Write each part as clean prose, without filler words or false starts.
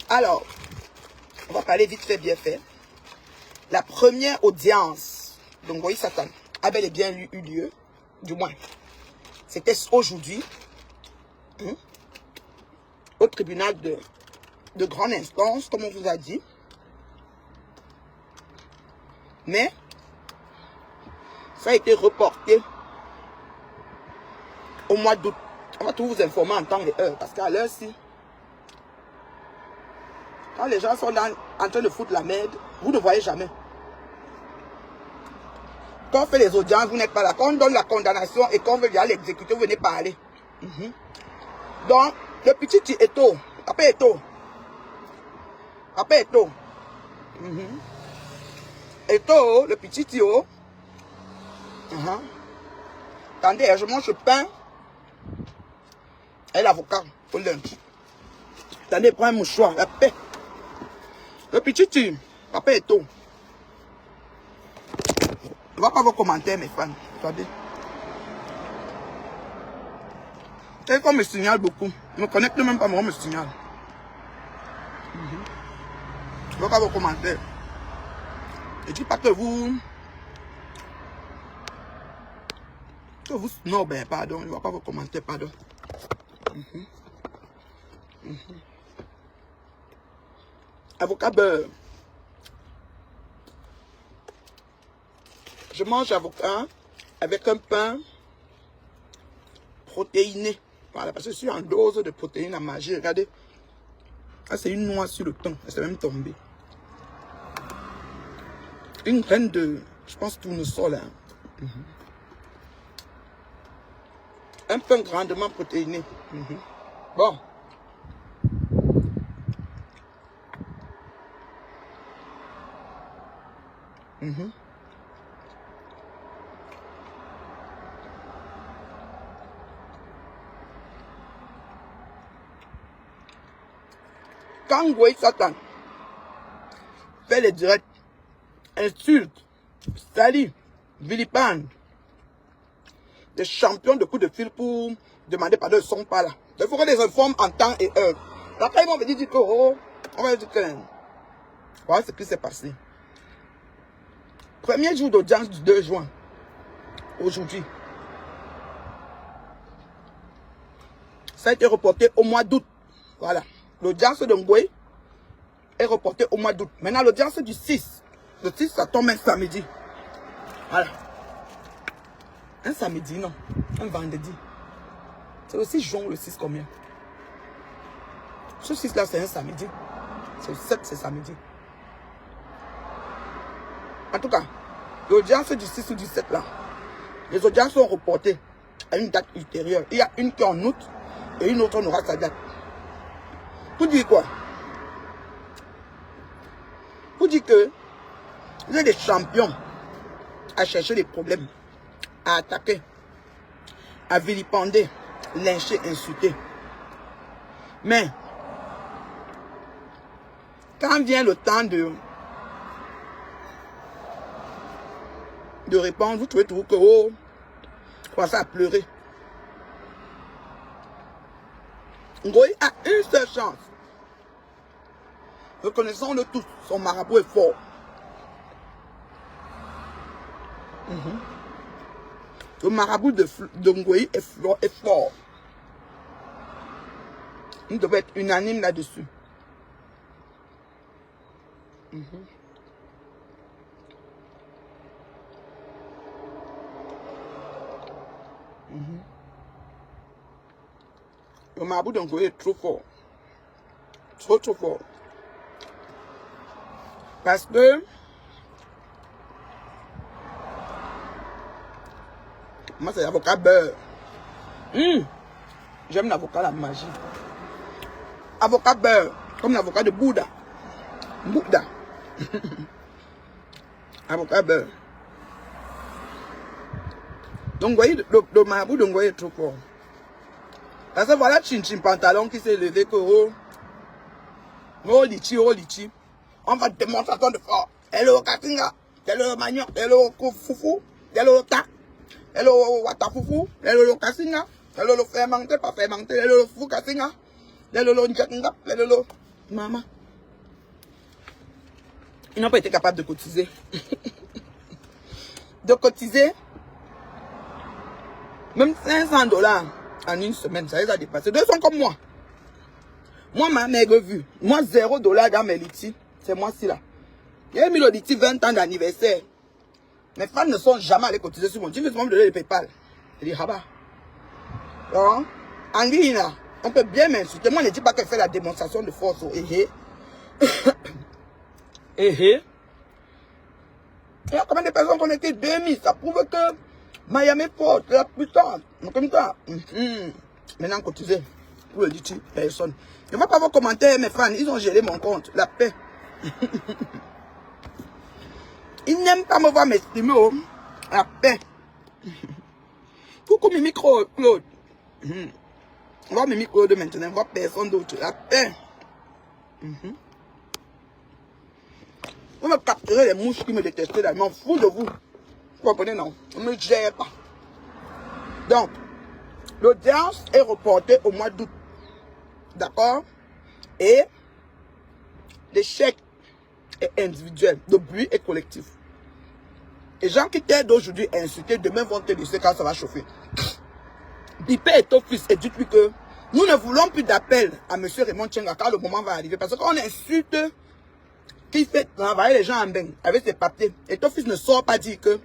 Alors, on va parler vite fait, bien fait. La première audience d'Ongoï Satan a bel et bien eu lieu, du moins, c'était aujourd'hui, au tribunal de grande instance, comme on vous a dit. Mais, ça a été reporté au mois d'août. On va tout vous informer en temps et heure, parce qu'à l'heure-ci, quand les gens sont là, en train de foutre la merde, vous ne voyez jamais. Quand on fait les audiences, vous n'êtes pas là. Quand on donne la condamnation et qu'on veut l'exécuter, vous venez parler. Donc, le petit Eto, Papa Eto, Eto, le petit Tio, attendez, je mange le pain et l'avocat au lunch. Attendez, prends un mouchoir, la paix. Le petit Tio, Papa Eto. Je ne vois pas vos commentaires, mes fans. Attendez. Et qu'on me signale beaucoup. Je ne me connecte même pas, mais on me signale. Je ne vois pas vos commentaires. Je ne dis pas que vous... Non, ben, pardon. Je ne vois pas vos commentaires, pardon. Avocat beurre. Je mange avocat avec un pain protéiné. Voilà, parce que je suis en dose de protéines à manger. Regardez. Ah, c'est une noix sur le thon. Elle s'est même tombée. Une graine de, je pense, tournesol. Hein. Un pain grandement protéiné. Bon. Quand Ngoï Satan fait les directs, insulte, salit, vilipende, les champions de coups de fil pour demander pardon, ils ne sont pas là. Il faut qu'on les informe en temps et heure. Après, ils vont me dire que, oh, on va dire que, voilà ce qui s'est passé. Premier jour d'audience du 2 juin, aujourd'hui. Ça a été reporté au mois d'août. Voilà. L'audience de Ngoï est reportée au mois d'août. Maintenant, l'audience du 6. Le 6, ça tombe un samedi. Voilà. Un samedi, non. Un vendredi. C'est aussi juin le 6 combien? Ce 6 là, c'est un samedi. C'est le 7, c'est samedi. En tout cas, l'audience du 6 ou du 7 là, les audiences sont reportées à une date ultérieure. Il y a une qui est en août et une autre on aura sa date. Pour dire quoi? Pour dire que vous êtes des champions à chercher des problèmes, à attaquer, à vilipender, lyncher, insulter. Mais, quand vient le temps de répondre, vous trouvez toujours que, oh, quoi ça a pleuré. Ngoï a une seule chance. Reconnaissons-le tous, son marabout est fort. Le marabout de Ngoï est fort. Nous devons être unanimes là-dessus. Le marabout de Ngoï est trop fort. Trop fort. Parce que moi, c'est l'avocat beurre. J'aime l'avocat la magie. Avocat beurre, comme l'avocat de Bouddha. Bouddha. Avocat beurre. Donc, vous voyez, le marabout de Ngoï est trop fort. Parce que voilà, Chin Pantalon qui s'est levé que oh, litchi. On va démonstration de force. Hello, Katinga. Hello, Magnon. Hello, Foufou. Hello, Ta. Hello, Watafoufou. Hello, Kasinga. Hello, fermenté, pas fermenté. Hello, Fou Kasinga. Hello, Njatinga. Hello, Mama. Ils n'ont pas été capables de cotiser. De cotiser. Même 500 $ en une semaine, ça les a dépassés. Deux sont comme moi. Moi, ma maigre vue. Moi, 0 $ dans mes litiges. C'est moi-ci là. J'ai mis le litige 20 ans d'anniversaire. Mes fans ne sont jamais allés cotiser sur mon Dieu. Ils vont me donner le PayPal. Je dis, ah bah. Donc, Anguilla, on peut bien m'insulter. Moi, je ne dis pas qu'elle fait la démonstration de force. Il y a combien de personnes connectées? 2000. Ça prouve que Miami forte, la puissance. Comme ça. Maintenant, cotiser. Pour le litige, personne. Je ne vois pas vos commentaires, mes fans. Ils ont géré mon compte. La paix. Ils n'aiment pas me voir m'estimer. Oh. La paix. Coucou Mimi Claude. On voit Mimi Claude maintenant. On voit personne d'autre. La paix. Vous me capturez les mouches qui me détestaient là. Je m'en fous de vous. Vous comprenez, non? On ne me gère pas. Donc, l'audience est reportée au mois d'août. D'accord? Et l'échec est individuel. Le bruit est collectif. Les gens qui t'aident aujourd'hui à insulter, demain vont te laisser quand ça va chauffer. Bipé est ton fils et dites-lui que nous ne voulons plus d'appel à M. Raymond Tchenga quand le moment va arriver. Parce qu'on insulte qui fait travailler les gens en bain avec ses papiers. Et ton fils ne sort pas dire que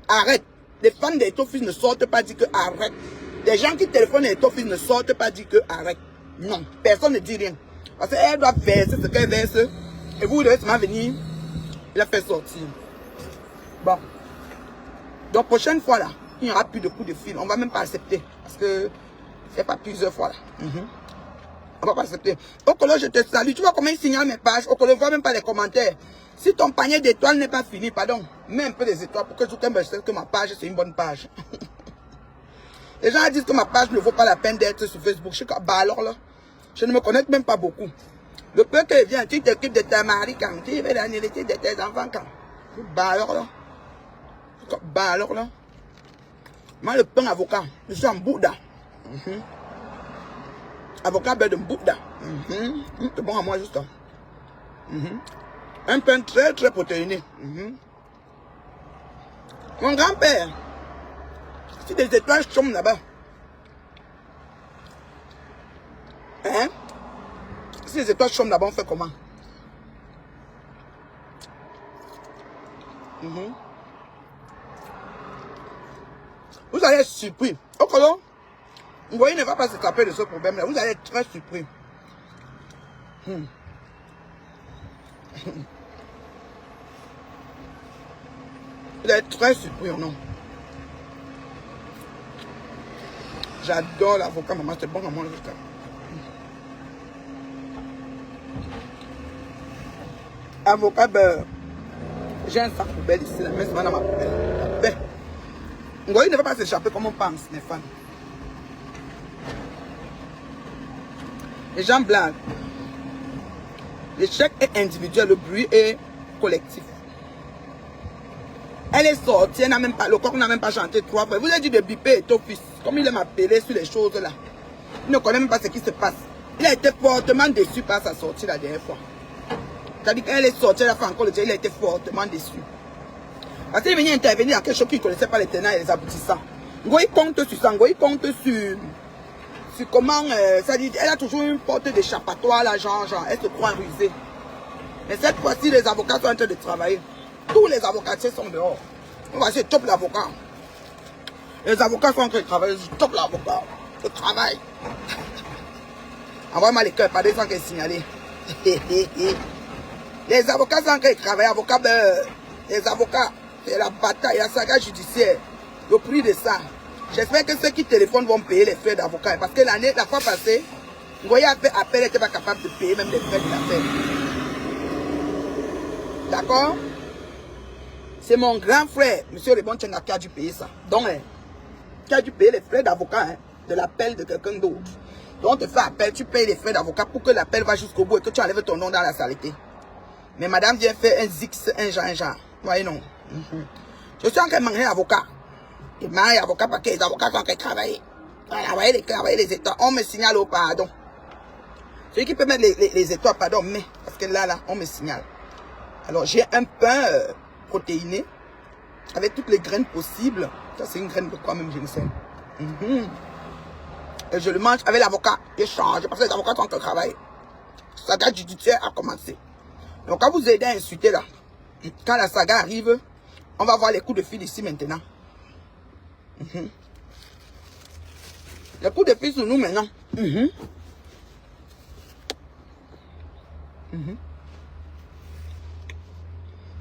arrête. Les fans de ton fils ne sortent pas dire que arrête. Les gens qui téléphonent à ton fils ne sortent pas dire que arrête. Non, personne ne dit rien. Parce qu'elle doit verser ce qu'elle verse. Et vous devez seulement venir la faire sortir. Bon. Donc, prochaine fois là, il n'y aura plus de coups de fil. On ne va même pas accepter. Parce que c'est pas plusieurs fois là. On ne va pas accepter. Okolo, je te salue. Tu vois comment il signale mes pages. Okolo, ne voit même pas les commentaires. Si ton panier d'étoiles n'est pas fini, pardon, mets un peu des étoiles pour que tout le monde sache que ma page, c'est une bonne page. Les gens disent que ma page ne vaut pas la peine d'être sur Facebook. Je suis comme, bah alors là, je ne me connecte même pas beaucoup. Le peu que vient, tu t'occupes de ta mari quand tu veux la nullité de tes enfants quand. Bah alors là. Bah alors là. Moi, le pain avocat, je suis en Bouddha. Avocat de Bouddha. C'est bon à moi juste. Un pain très très protéiné. Mon grand-père, si des étoiles tombent là-bas, hein? Si les étoiles tombent là-bas, on fait comment? Vous allez être surpris. Okolo, vous voyez, il ne va pas se taper de ce problème-là. Vous allez être très surpris. Vous allez être très surpris, non? J'adore l'avocat, maman, c'est bon à moi le avocat. Avocat beurre. J'ai un sac poubelle ici, la main c'est dans ma poubelle. Vous voyez, il ne va pas s'échapper comme on pense, mes fans. Les gens blaguent. L'échec est individuel, le bruit est collectif. Elle est sortie, elle n'a même pas, le coq n'a même pas chanté 3 fois. Vous avez dit de biper ton fils, comme il aime appeler sur les choses là. Il ne connaît même pas ce qui se passe. Il a été fortement déçu par sa sortie la dernière fois. C'est-à-dire qu'elle est sortie, elle a fait encore le tir, il a été fortement déçu. Parce qu'il venait intervenir dans quelque chose qu'il ne connaissait pas les tenants et les aboutissants. Ngoï compte sur ça, Ngoï compte sur comment, c'est-à-dire, elle a toujours une porte d'échappatoire là, genre, elle se croit rusée. Mais cette fois-ci, les avocats sont en train de travailler. Tous les avocats sont dehors. On va essayer de top l'avocat. Les avocats sont en train de travailler, je top l'avocat. Le travail. Envoie-moi les cœurs, pas des gens qui sont signalés. Les avocats sont en train de travailler, avocats, les avocats, c'est la bataille, la saga judiciaire. Le prix de ça. J'espère que ceux qui téléphonent vont payer les frais d'avocat. Parce que la fois passée, Ngoye a fait appel, n'était pas capable de payer même les frais de l'affaire. D'accord? C'est mon grand frère, M. Raymond Tchenga, qui a dû payer ça. Donc, qui a dû payer les frais d'avocat de l'appel de quelqu'un d'autre. Donc, on te fait appel, tu payes les frais d'avocat pour que l'appel va jusqu'au bout et que tu enlèves ton nom dans la saleté. Mais madame vient faire un zix, un genre. Vous voyez, non? Je suis en train de manger avocat. Et manger avocat parce que les avocats sont en train de travailler. Voilà, voyez les étoiles. On me signale au pardon. Celui qui peut mettre les étoiles, pardon, mais, parce que là, on me signale. Alors, j'ai un pain protéiné avec toutes les graines possibles. Ça, c'est une graine de quoi même, je ne sais. Et je le mange avec l'avocat. J'ai changé parce que les avocats sont en travail. Saga judiciaire a commencé. Donc, quand vous aidez à insulter là, quand la saga arrive, on va voir les coups de fil ici maintenant. Les coups de fil sur nous maintenant.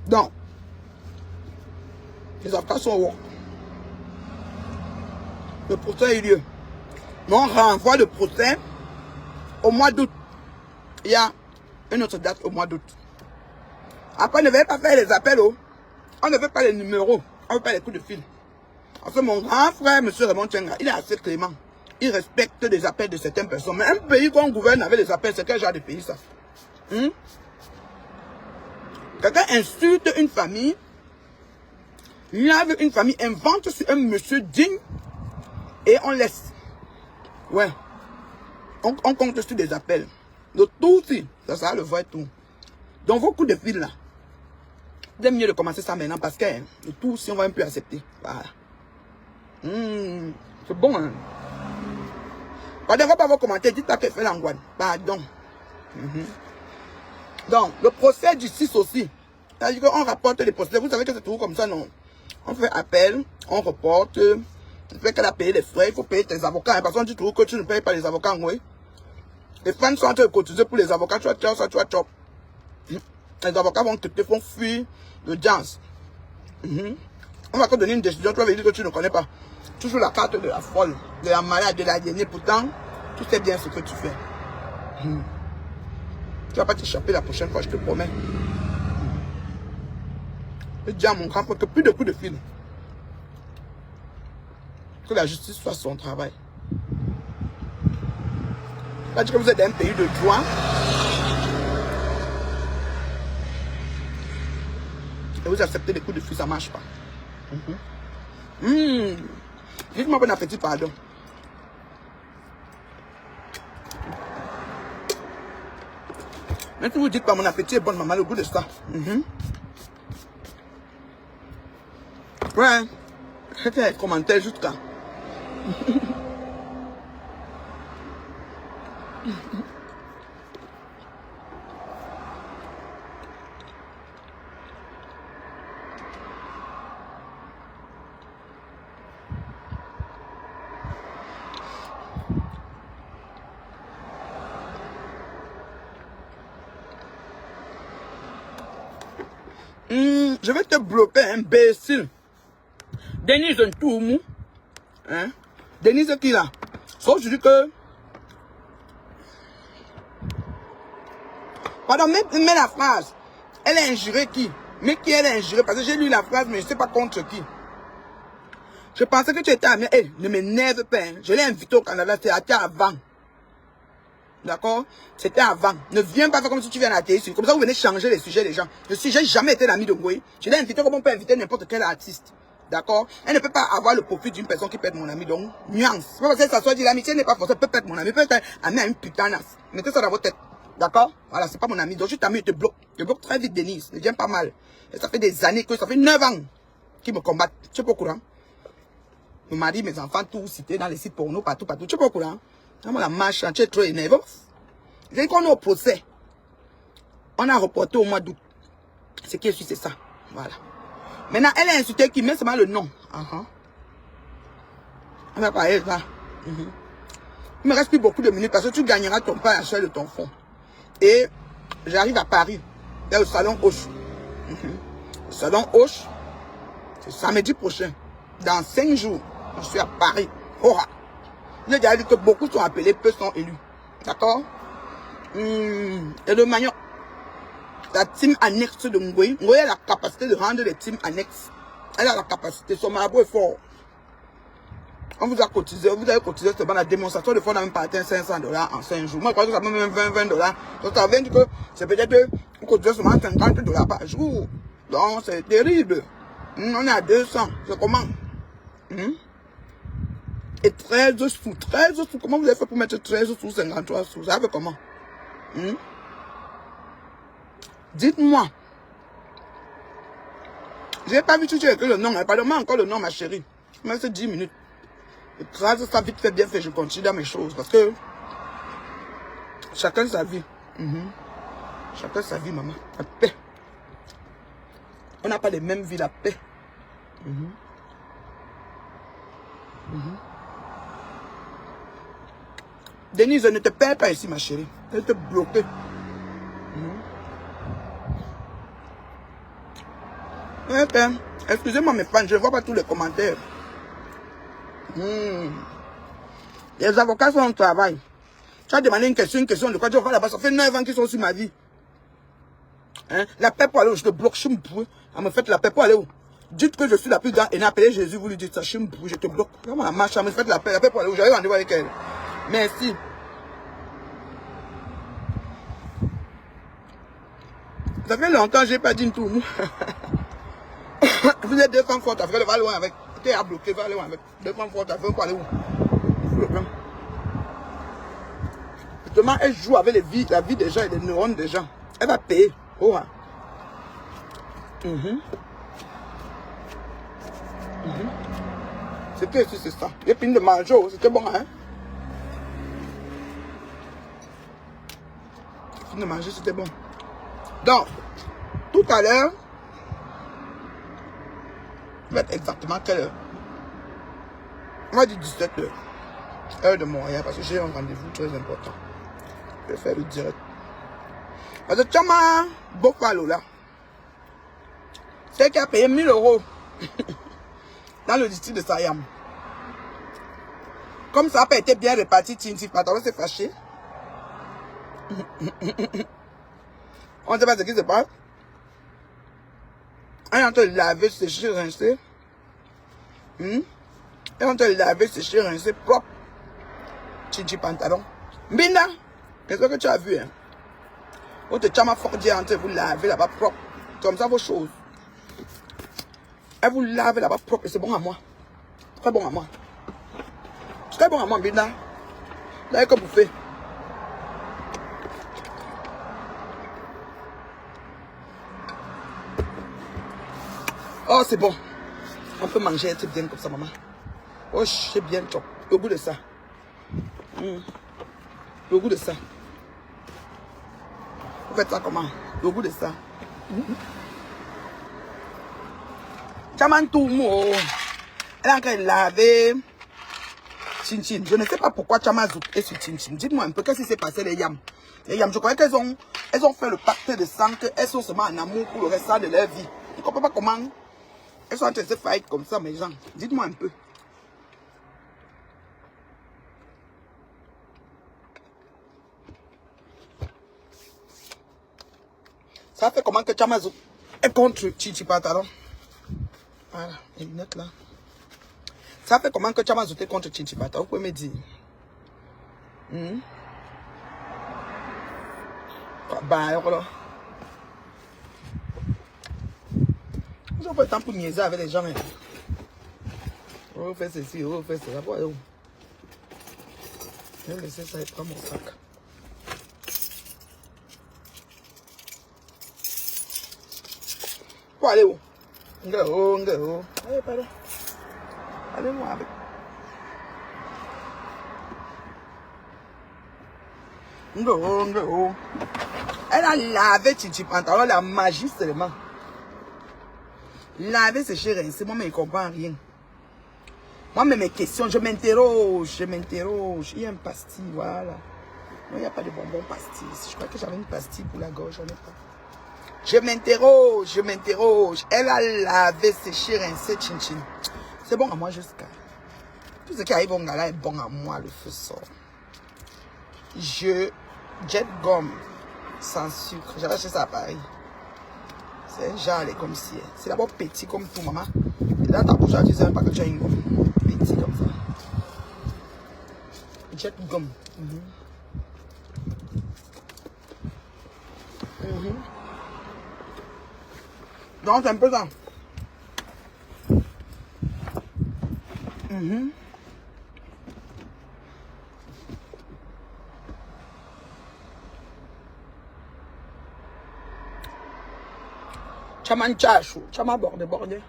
Donc, les avocats sont au le procès a eu lieu. Mais on renvoie le procès au mois d'août. Il y a une autre date au mois d'août. Après, ne veuillez pas faire les appels. On ne veut pas les numéros. On ne veut pas les coups de fil. Parce que mon grand frère, M. Raymond Tchenga, il est assez clément. Il respecte les appels de certaines personnes. Mais un pays qu'on gouverne avec les appels, c'est quel genre de pays ça? Quelqu'un insulte une famille, lave une famille, invente sur un monsieur digne et on laisse. Ouais. On compte sur des appels. Le tout, si, ça le vrai tout. Donc vos coups de fil là, c'est mieux de commencer ça maintenant parce que le tout, si on va même plus accepter. Voilà. C'est bon, hein. Pardon, on va pas vos commentaires, dites pas que fait l'angoisse. Pardon. Donc, le procès du 6 aussi. C'est-à-dire qu'on rapporte les procès. Vous savez que c'est toujours comme ça, non? On fait appel, on reporte. Il fait qu'elle a payé les frais, il faut payer tes avocats. Parce qu'on dit toujours que tu ne payes pas les avocats, oui. Les fans sont en train de cotiser pour les avocats, tu vas chop. Les avocats vont te font fuir l'audience. On va te donner une décision, tu vas dire que tu ne connais pas. Toujours la carte de la folle, de la malade, de la dernière. Pourtant, tu sais bien ce que tu fais. Tu vas pas t'échapper la prochaine fois, je te promets. Je dis à mon grand frère que plus de coups de fil. Que la justice fasse son travail. Là, que vous êtes dans un pays de droit. Et vous acceptez les coups de fil, ça ne marche pas. Dites-moi bon appétit, pardon. Même si vous dites pas mon appétit est bon, maman, le goût de ça. Ouais. C'était un commentaire jusqu'à. Je vais te bloquer, imbécile. Denise Ntoumou. Hein? Denise qui là? Sauf je dis que. Pardon, mais la phrase. Elle a injuré qui? Mais qui elle a injuré? Parce que j'ai lu la phrase, mais je ne sais pas contre qui. Je pensais que tu étais amie. Hey, ne m'énerve pas. Hein. Je l'ai invité au Canada, c'était avant. D'accord? C'était avant. Ne viens pas faire comme si tu viens à la télé. Comme ça, vous venez changer les sujets des gens. Je n'ai jamais été l'ami de Ngoï. Je l'ai invité comme on peut inviter n'importe quel artiste. D'accord? Elle ne peut pas avoir le profit d'une personne qui peut être mon ami. Donc, nuance. C'est pas parce que ça soit dit l'amitié n'est pas forcément. Elle peut être mon ami. Peut être ami à une putanasse. Mettez ça dans votre tête. D'accord? Voilà, c'est pas mon ami. Donc, je t'amie, je te bloque. Je bloque très vite, Denise. Ne viens pas mal. Et ça fait des années que ça fait 9 ans qu'ils me combattent. Tu es pas au courant? Mon mari, mes enfants, tout cité dans les sites porno, partout. Tu es pas au courant? La marche, tu es trop énervé. Dès qu'on est au procès, on a reporté au mois d'août. Ce qui est sûr, c'est ça. Voilà. Maintenant, elle a insulté qui met seulement le nom. Elle va parler là. Il me reste plus beaucoup de minutes parce que tu gagneras ton pain à chair de ton fond. Et j'arrive à Paris. Il y a le salon Hoche. Le salon Hoche, c'est samedi prochain. Dans 5 jours, je suis à Paris. J'ai déjà dit que beaucoup sont appelés, peu sont élus. D'accord? Et de manière, la team annexe de Ngoï, Ngoï a la capacité de rendre les teams annexes. Elle a la capacité, son marabout est fort. On vous a cotisé, vous avez cotisé seulement la démonstration de fonds n'a même pas atteint $500 en 5 jours. Moi, je crois que ça peut même $20. Donc, ça veut dire que c'est peut-être que vous cotisez seulement $50 par jour. Donc, c'est terrible. On est à 200. C'est comment? Et 13 sous. 13 sous. Comment vous avez fait pour mettre 13 sous 53 sous? Ça fait comment? Dites-moi. J'ai pas vu tout écrit le nom. Pardonne-moi encore le nom, ma chérie. Mais c'est 10 minutes. Je trace ça vite fait, bien fait. Je continue dans mes choses. Parce que chacun sa vie. Chacun sa vie, maman. La paix. On n'a pas les mêmes vies, la paix. Denise, ne te perds pas ici, ma chérie. Elle te bloque. Excusez-moi mes fans, je ne vois pas tous les commentaires. Les avocats sont au travail. Tu as demandé une question de quoi tu vas là-bas. Ça fait 9 ans qu'ils sont sur ma vie. Hein? La paix pour aller où je te bloque, je me brouille. Elle me fait la paix pour aller où? Dites que je suis la plus grande et n'appelez Jésus, vous lui dites ça, je me brouille, je te bloque. Comment la marche, elle me fait la paix pour aller où? J'avais rendez-vous avec elle. Merci. Ça fait longtemps que je n'ai pas dit tout. Vous êtes 2 femmes fortes, Afrique, va loin avec. Tu es bloqué, va loin avec. 2 femmes fortes, Afrique, pour aller où? Justement, elle joue avec la vie des gens et les neurones des gens. Elle va payer. Oh, hein. C'était ici, c'est ça. J'ai fini de manger, c'était bon, hein? J'ai fini de manger, c'était bon. Donc, tout à l'heure, il va être exactement quelle heure? On va dire 17 h. Heure de Montréal, parce que j'ai un rendez-vous très important. Je vais faire le direct. Parce que Chama Bofalo là, c'est qui a payé 1000 € dans le district de Sayam. Comme ça n'a pas été bien réparti, Tinti Pataro s'est fâché. On ne sait pas ce qui se passe. On est en train de laver, sécher, rincer. Et on est en train de laver, sécher, rincer propre. Tinti pantalon. Mbinda, qu'est-ce que tu as vu, hein? Votre chama fordier en train de vous laver là-bas propre. Comme ça vos choses. Elle vous lave là-bas propre et c'est bon à moi. Très bon à moi. Très bon à moi, Mbinda. Là, que vous faites. Oh, c'est bon. On peut manger, c'est bien comme ça, maman. Oh, c'est bien top. Le goût de ça. Le goût de ça. Vous faites ça comment? Le goût de ça. Chaman tout mou. Elle est en train de laver. Chin Chin. Je ne sais pas pourquoi Chamazouk est sur Chin Chin. Dites-moi un peu qu'est-ce qui s'est passé les yams. Les yams, je croyais qu'elles ont fait le pacte de sang, qu'elles sont seulement en amour pour le restant de leur vie. Je ne comprends pas comment elles sont en train de se fight comme ça, mes gens. Dites-moi un peu. Ça fait comment que Chamazouk est contre Chichi Pantalon. Voilà, les lunettes là. Ça fait comment que Chamazouk est contre Chichi Pantalon. Vous pouvez me dire. Bah, voilà. Vous n'avez pas le temps pour niaiser avec les gens. On va faire ceci, on va faire cela. Je vais laisser ça et prendre mon sac. Pour aller où? Allez, pardon. Allez, moi avec. Elle a lavé Chichi Pantalon, la magie seulement. Laver, sécher, rincer. Moi, mais je ne comprends rien. Moi, mais mes questions, je m'interroge. Il y a un pastis, voilà. Non, il n'y a pas de bonbons pastis. Je crois que j'avais une pastille pour la gorge, j'en ai pas. Je m'interroge. Elle a lavé, séché, rincé, chin-chin. C'est bon à moi jusqu'à. Tout ce qui arrive au gala est bon à moi, le feu sort. Jet gomme sans sucre. J'avais acheté ça à Paris. C'est un genre, comme si. C'est d'abord petit comme tout, maman. Et dans ta bouche, tu sais même pas que tu as une gomme. Petit comme ça. Jet gomme. Donc, c'est un peu ça. Chaman chachou. Chaman bordé.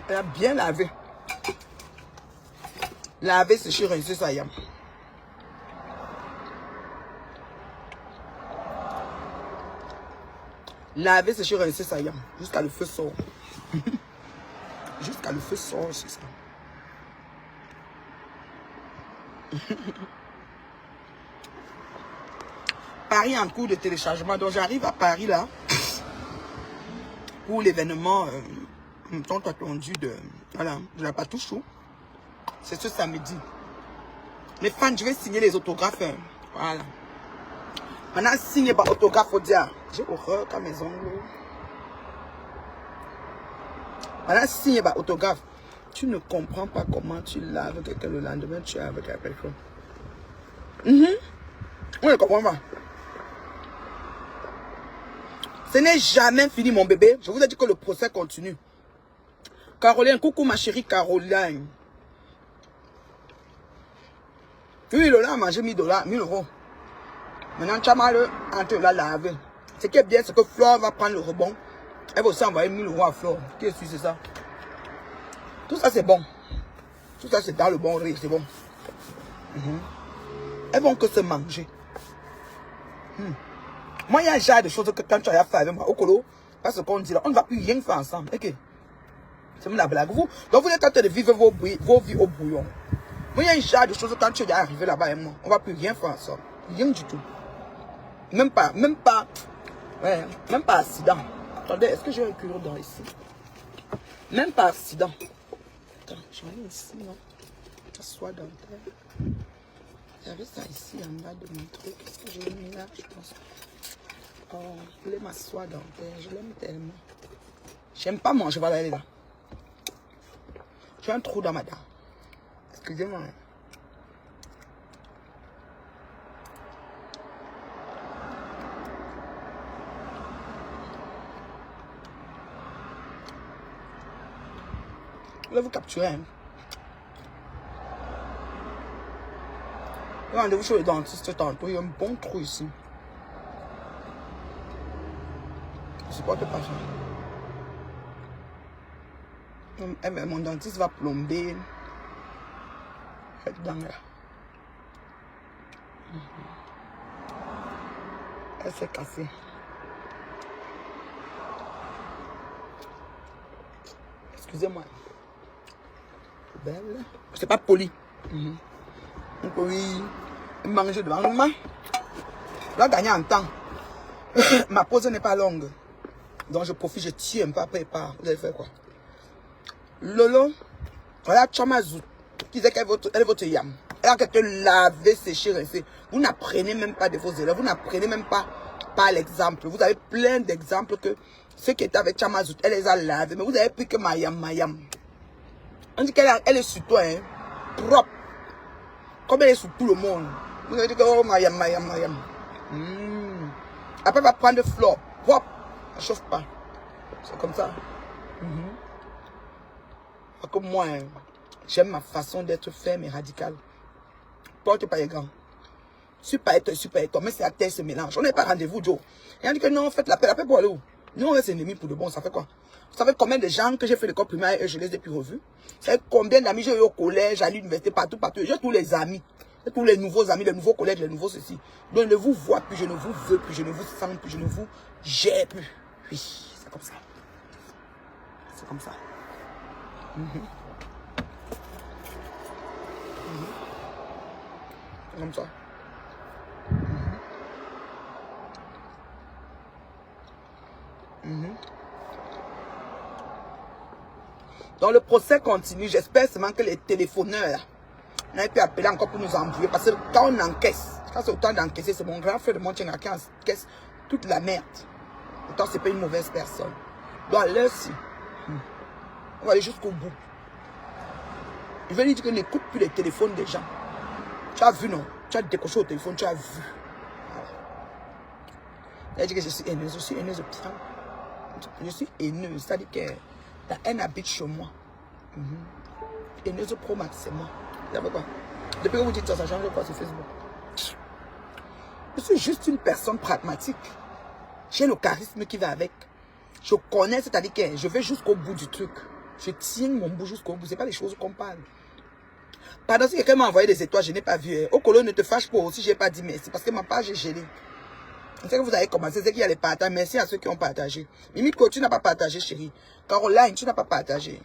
Elle a bien lavé. Laver, c'est chez Rincé Sayam. Laver, c'est chez Rincé Sayam. Jusqu'à le feu sort. Jusqu'à le feu sort, c'est ça. Paris en cours de téléchargement. Donc j'arrive à Paris là. Pour l'événement tant attendu de la Patouchou. C'est ce samedi. Les fans, je vais signer les autographes. Voilà. Maintenant, signer par autographe, faut dire. J'ai horreur quand mes ongles. Maintenant, signer par autographe. Tu ne comprends pas comment tu laves quelqu'un le lendemain, tu es avec la personne. On ne comprend pas. Ce n'est jamais fini, mon bébé. Je vous ai dit que le procès continue. Caroline, coucou ma chérie Caroline. $8 a mangé $1000, 1000 €. Maintenant, tu as mal en te la laver. Ce qui est bien, c'est que Flore va prendre le rebond. Elle va aussi envoyer 1000 € à Flore. Qu'est-ce que c'est ça? Tout ça, c'est bon. Tout ça, c'est dans le bon riz, c'est bon. Elles vont que se manger. Moi, il y a un genre de choses que quand tu as fait avec moi, au colo, parce qu'on dit là, on ne va plus rien faire ensemble. Ok. C'est la blague. Vous, donc vous êtes en train de vivre vos vies au bouillon. Moi, il y a un genre de choses quand tu es arrivé là-bas avec moi, on ne va plus rien faire ensemble. Rien du tout. Même pas accident. Attendez, est-ce que j'ai un cure-dent ici? Même pas accident. Attends, j'en ai ici, non? Soie dentaire. J'avais ça ici en bas de mon truc. Qu'est-ce que j'ai mis là? Je pense. Oh, je voulais ma soie dentaire. Je l'aime tellement. J'aime pas manger. Voilà, elle est là. J'ai un trou dans ma dent. Excusez-moi. Je vais vous capturer. Hein. Rendez-vous chez le dentiste tantôt. Il y a un bon trou ici. Je supporte pas ça. Mon dentiste va plomber. Cette dent là. Elle s'est cassée. Excusez-moi. Belle. C'est pas poli. Donc oui, manger devant moi. Là, gagner en temps. Ma pause n'est pas longue. Donc je profite, je tire un peu après part. Vous allez faire quoi? Lolo, voilà Chamazout, qui disait qu'elle est votre yam. Elle a qu'à te laver, sécher, rincer. Vous n'apprenez même pas de vos erreurs. Vous n'apprenez même pas par l'exemple. Vous avez plein d'exemples que ceux qui étaient avec Chamazout, elle les a lavés. Mais vous avez pris que Mayam. On dit qu'elle est sur toi, hein, propre. Comme elle est sur tout le monde. Vous avez dit que oh, Mayam. Après, elle va prendre Flore, propre. Elle ne chauffe pas. C'est comme ça. Comme moi, hein, j'aime ma façon d'être ferme et radicale. Porte pas les gants. Super éton, mais c'est la terre se mélange. On n'est pas rendez-vous, Joe. Et on dit que non, faites la paix pour aller où? Nous, on reste ennemis pour le bon, ça fait quoi? Vous savez combien de gens que j'ai fait l'école primaire et je les ai plus revus? Vous savez combien d'amis j'ai eu au collège, à l'université, partout. J'ai tous les amis. J'ai tous les nouveaux amis, les nouveaux collègues, les nouveaux ceci. Donc, je ne vous vois plus, je ne vous veux plus, je ne vous sens plus, je ne vous gère plus. Oui, c'est comme ça. C'est comme ça. Comme ça. Donc le procès continue. J'espère seulement que les téléphoneurs n'avaient pu appeler encore pour nous envoyer. Parce que quand on encaisse, quand c'est autant d'encaisser, c'est mon grand frère de mon qui encaisse toute la merde. Autant c'est pas une mauvaise personne. Donc là, si. On va aller jusqu'au bout. Je vais lui dire que n'écoute plus les téléphones des gens. Tu as vu, non? Tu as décoché au téléphone, tu as vu. Voilà. Elle dit que je suis haineuse. Je suis haineuse. Je suis haineuse. C'est-à-dire que la haine habite chez moi. Haineuse pro max, c'est moi. Vous savez quoi? Depuis que vous dites ça, ça change quoi sur Facebook? Je suis juste une personne pragmatique. J'ai le charisme qui va avec. Je connais, c'est-à-dire que je vais jusqu'au bout du truc. Je tiens mon bout jusqu'au bout. Ce n'est pas les choses qu'on parle. Pardon, si quelqu'un m'a envoyé des étoiles, je n'ai pas vu. Au colo, ne te fâche pas aussi, je n'ai pas dit merci. Parce que ma page est gelée. C'est que vous avez commencé, c'est qu'il y a les partages. Merci à ceux qui ont partagé. Mimiko, tu n'as pas partagé, chérie. Caroline, tu n'as pas partagé.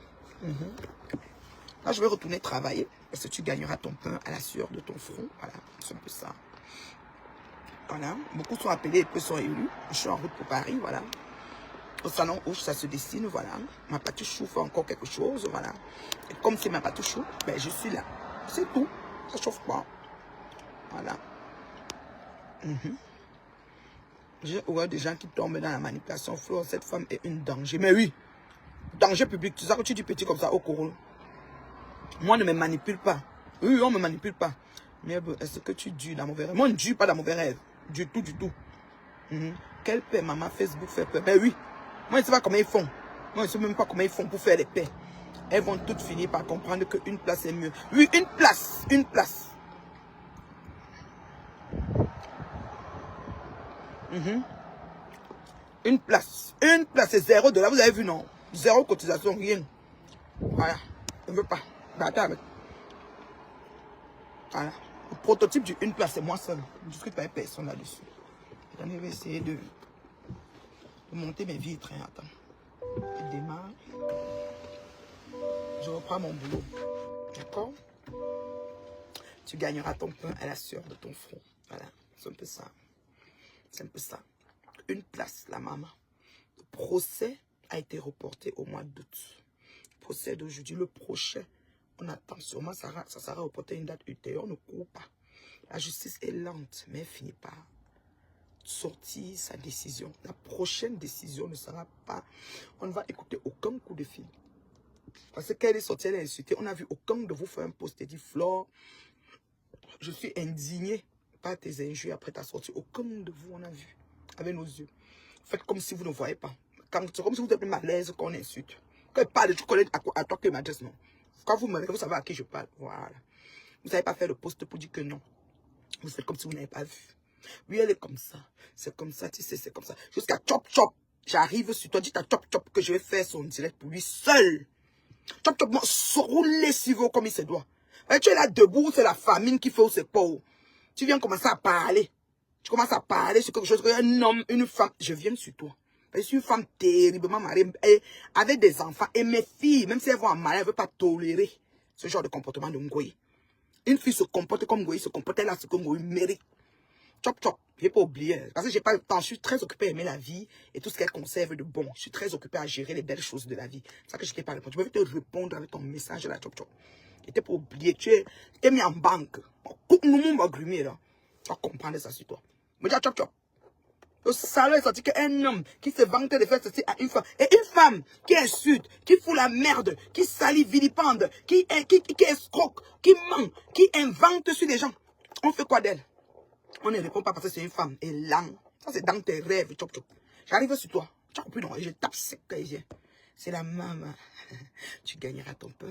Là, je vais retourner travailler. Parce que tu gagneras ton pain à la sueur de ton front. Voilà, c'est un peu ça. Voilà. Beaucoup sont appelés et peu sont élus. Je suis en route pour Paris, voilà. Au salon rouge, ça se dessine, voilà. Ma patouchou fait encore quelque chose, voilà. Et comme c'est ma patouchou, ben je suis là. C'est tout. Ça chauffe pas. Voilà. J'ai horreur des gens qui tombent dans la manipulation. Flo, cette femme est une danger. Mais oui, danger public. Tu sais que tu dis petit comme ça au courant. Moi, ne me manipule pas. Oui, on ne me manipule pas. Mais est-ce que tu dures dans mauvais rêve? Moi, je ne dure pas dans mauvais rêve. Du tout, du tout. Quelle paix, maman, Facebook fait peur. Mais oui. Moi, je ne sais pas comment ils font. Moi, je ne sais même pas comment ils font pour faire les paix. Elles vont toutes finir par comprendre qu'une place est mieux. Oui, une place. Une place. Une place. Une place, c'est $0. Vous avez vu, non? 0 cotisation, rien. Voilà. Je ne veux pas. D'accord avec. Voilà. Le prototype d'une place, c'est moi seul. Je ne discute pas avec personne là-dessus. J'en vais essayer de monter mes vitres. Attends. Je démarre. Je reprends mon boulot. D'accord? Tu gagneras ton pain à la sueur de ton front. Voilà. C'est un peu ça. C'est un peu ça. Une place, la maman. Le procès a été reporté au mois d'août. Le procès d'aujourd'hui, le prochain. On attend sûrement, ça sera reporté à une date ultérieure. On ne court pas. La justice est lente, mais elle finit par sortir sa décision. La prochaine décision ne sera pas... On ne va écouter aucun coup de fil. Parce qu'elle est sortie, elle est insultée. On n'a vu aucun de vous faire un post et dit, Flore, je suis indigné par tes injures après ta sortie. Aucun de vous on a vu avec nos yeux. Faites comme si vous ne voyez pas. C'est comme si vous êtes mal à l'aise qu'on insulte. Quand je parle, tu connais à toi que m'adresse, non. Quand vous me vous savez à qui je parle. Voilà. Vous n'avez pas fait le post pour dire que non. Vous faites comme si vous n'avez pas vu. Oui, elle est comme ça. C'est comme ça, tu sais, c'est comme ça. Jusqu'à chop chop. J'arrive sur toi, dis à chop chop que je vais faire son direct pour lui seul. Chop chop, rouler sur vous comme il se doit. Et tu es là debout, c'est la famine qui fait où c'est pas où. Tu viens commencer à parler. Tu commences à parler sur quelque chose, un homme, une femme. Je viens sur toi. Je suis une femme terriblement mariée, avec des enfants. Et mes filles, même si elles vont en mariage, elles ne veulent pas tolérer ce genre de comportement de Ngoyi. Une fille se comporte comme Ngoyi se comporte, elle a ce que Ngoyi mérite. Chop chop, je n'ai pas oublié. Parce que j'ai pas le temps, je suis très occupée à aimer la vie et tout ce qu'elle conserve de bon. Je suis très occupée à gérer les belles choses de la vie. C'est ça que je n'ai pas répondu. Je vais te répondre avec ton message là, chop chop. Je n'ai pas oublié, tu es mis en banque. Coupe-nous mon grumier là. Tu vas comprendre ça sur toi. Mais dis chop chop. Le salaud est sorti qu'un homme qui se vantait de faire ceci à une femme. Et une femme qui insulte, qui fout la merde, qui salit, vilipende, qui escroque, qui ment, qui invente sur les gens. On fait quoi d'elle? On ne répond pas parce que c'est une femme. Et là, ça c'est dans tes rêves, chop chop. J'arrive sur toi. Tu as compris, non? Et je tape sec quand il vient. C'est la maman. Tu gagneras ton pain